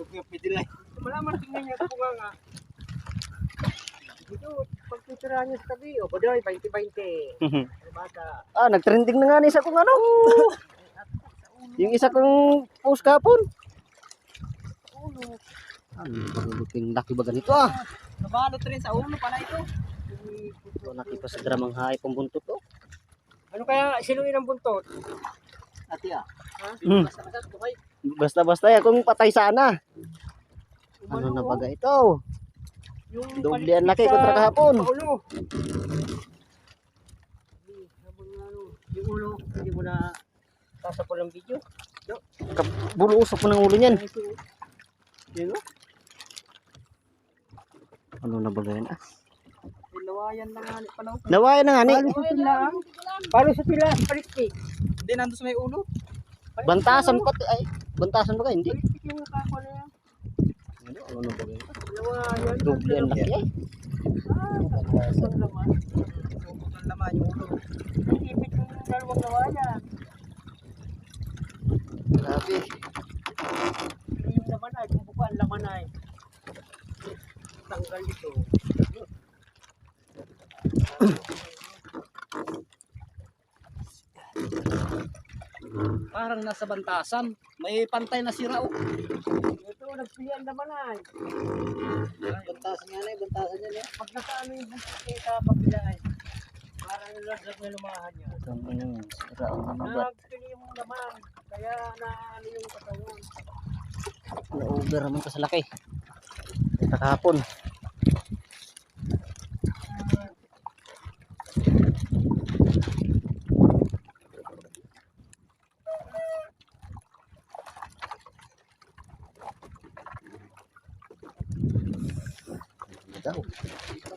Pwede lang. Malaman tingnan niya ito nga. Dito, pagtitirahan niya sa tabi, o badoy, 20-20. Bata. Nagtrending na nga ni isa kong ano. Yung isa kong post kahapon. Luping laki ba ganito Nabalot rin sa ulo pala ito. So, nakipa sa dramang hay pambuntot to. Ano kaya sinuin ang buntot? Ati ah. Ha? Basta-basta tukay. Basta-basta ya kung patay sana. Ano na baga ito? Yung Doble ang laki kontra kahapon. Paulo. Yung ulo, hindi mo na sasapol ang video. Buluusok mo ng ulo niyan. Yun o. Ano na baga yan Lawayan na nga pala. Nawayan na nga ni. Palo sa tila, palistik. Hindi, nandun sa may ulo. Bantasan pati ay. Bantasan ba ka? Hindi. Palistik yung kako na yan. Ano na baga yan? Lawayan. Doble ang laki ay. Ang laman. Ang laman yung ulo. Ang ipit yung dalawang lawayan. Grabe. Yung laman ay, kung buka ang laman ay. Tanggal ito. Parang nasa bantasan. May pantay na sira oh. Ito, nagpilihan naman ay. Bantasan nga na eh. Bantasan yan eh. Pag nakaano yung buntot sa papila ay. Parang lasag na lumahan niya. Ang ano yun, sira ang mabat. Nagpili yung laman. Kaya naano yung katawan. Na-over naman ka sa laki. Ito kahapon. Daw.